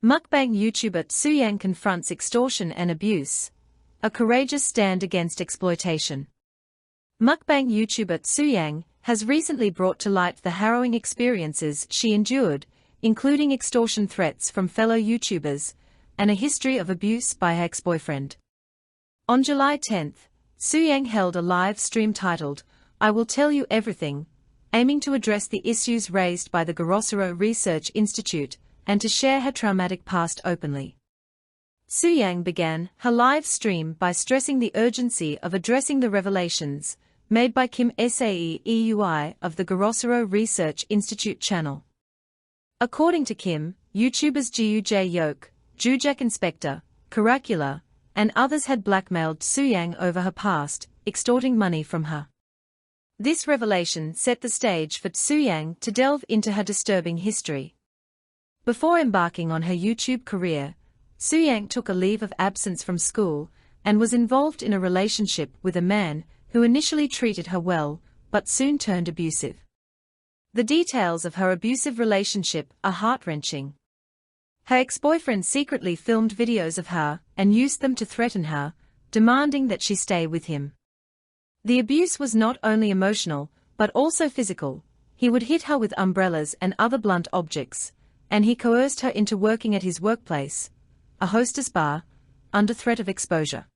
Mukbang YouTuber Tzuyang confronts extortion and abuse. A courageous stand against exploitation. Mukbang YouTuber Tzuyang has recently brought to light the harrowing experiences she endured, including extortion threats from fellow YouTubers, and a history of abuse by her ex-boyfriend. On July 10, Tzuyang held a live stream titled, "I Will Tell You Everything," aiming to address the issues raised by the Garosero Research Institute, and to share her traumatic past openly. Tzuyang began her live stream by stressing the urgency of addressing the revelations made by Kim Sae Eui of the Garosero Research Institute channel. According to Kim, YouTubers Gu Jae Yeok, Jujak Inspector, Karacula, and others had blackmailed Tzuyang over her past, extorting money from her. This revelation set the stage for Tzuyang to delve into her disturbing history. Before embarking on her YouTube career, Tzuyang took a leave of absence from school and was involved in a relationship with a man who initially treated her well, but soon turned abusive. The details of her abusive relationship are heart-wrenching. Her ex-boyfriend secretly filmed videos of her and used them to threaten her, demanding that she stay with him. The abuse was not only emotional, but also physical. He would hit her with umbrellas and other blunt objects, and he coerced her into working at his workplace, a hostess bar, under threat of exposure.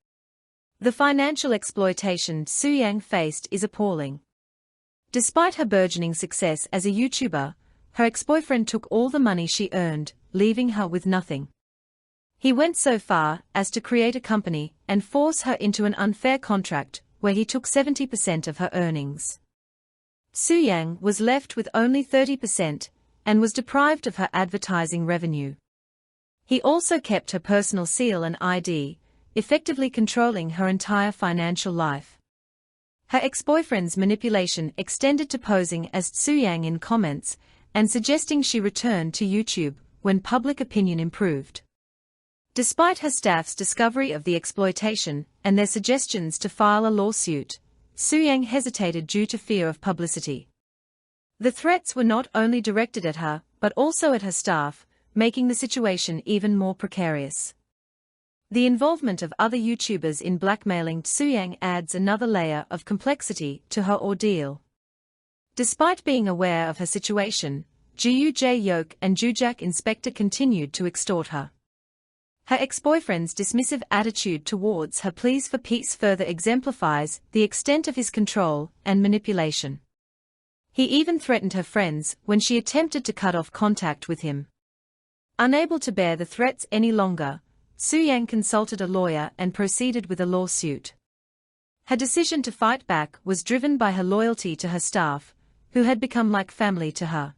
The financial exploitation Tzuyang faced is appalling. Despite her burgeoning success as a YouTuber, her ex-boyfriend took all the money she earned, leaving her with nothing. He went so far as to create a company and force her into an unfair contract where he took 70% of her earnings. Tzuyang was left with only 30%, and was deprived of her advertising revenue. He also kept her personal seal and ID, effectively controlling her entire financial life. Her ex-boyfriend's manipulation extended to posing as Tzuyang in comments and suggesting she return to YouTube when public opinion improved. Despite her staff's discovery of the exploitation and their suggestions to file a lawsuit, Tzuyang hesitated due to fear of publicity. The threats were not only directed at her, but also at her staff, making the situation even more precarious. The involvement of other YouTubers in blackmailing Tzuyang adds another layer of complexity to her ordeal. Despite being aware of her situation, Gu Jae Yeok and Jujak Inspector continued to extort her. Her ex-boyfriend's dismissive attitude towards her pleas for peace further exemplifies the extent of his control and manipulation. He even threatened her friends when she attempted to cut off contact with him. Unable to bear the threats any longer, Tzuyang consulted a lawyer and proceeded with a lawsuit. Her decision to fight back was driven by her loyalty to her staff, who had become like family to her.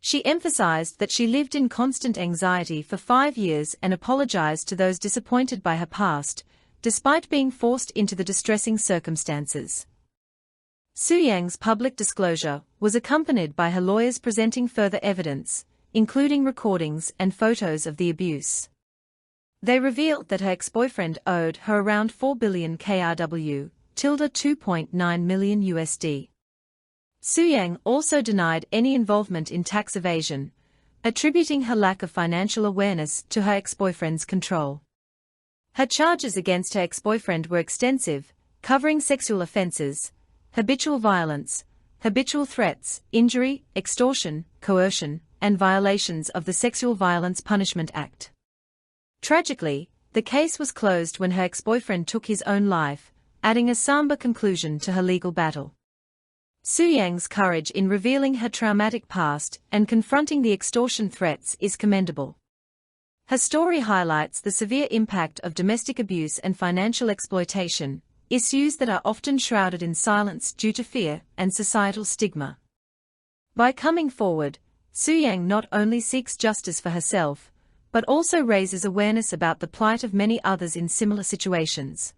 She emphasized that she lived in constant anxiety for 5 years and apologized to those disappointed by her past, despite being forced into the distressing circumstances. Tzuyang's public disclosure was accompanied by her lawyers presenting further evidence, including recordings and photos of the abuse. They revealed that her ex-boyfriend owed her around 4 billion KRW, $2.9 million USD. Tzuyang also denied any involvement in tax evasion, attributing her lack of financial awareness to her ex-boyfriend's control. Her charges against her ex-boyfriend were extensive, covering sexual offenses, habitual violence, habitual threats, injury, extortion, coercion, and violations of the Sexual Violence Punishment Act. Tragically, the case was closed when her ex-boyfriend took his own life, adding a somber conclusion to her legal battle. Tzuyang's courage in revealing her traumatic past and confronting the extortion threats is commendable. Her story highlights the severe impact of domestic abuse and financial exploitation, issues that are often shrouded in silence due to fear and societal stigma. By coming forward, Tzuyang not only seeks justice for herself, but also raises awareness about the plight of many others in similar situations.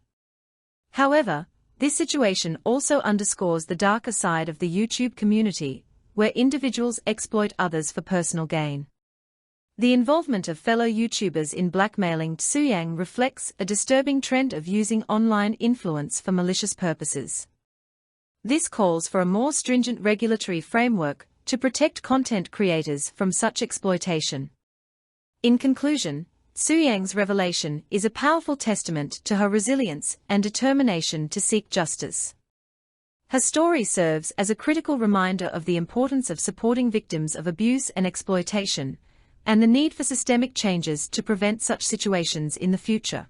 However, this situation also underscores the darker side of the YouTube community, where individuals exploit others for personal gain. The involvement of fellow YouTubers in blackmailing Tzuyang reflects a disturbing trend of using online influence for malicious purposes. This calls for a more stringent regulatory framework to protect content creators from such exploitation. In conclusion, Tzuyang's revelation is a powerful testament to her resilience and determination to seek justice. Her story serves as a critical reminder of the importance of supporting victims of abuse and exploitation, and the need for systemic changes to prevent such situations in the future.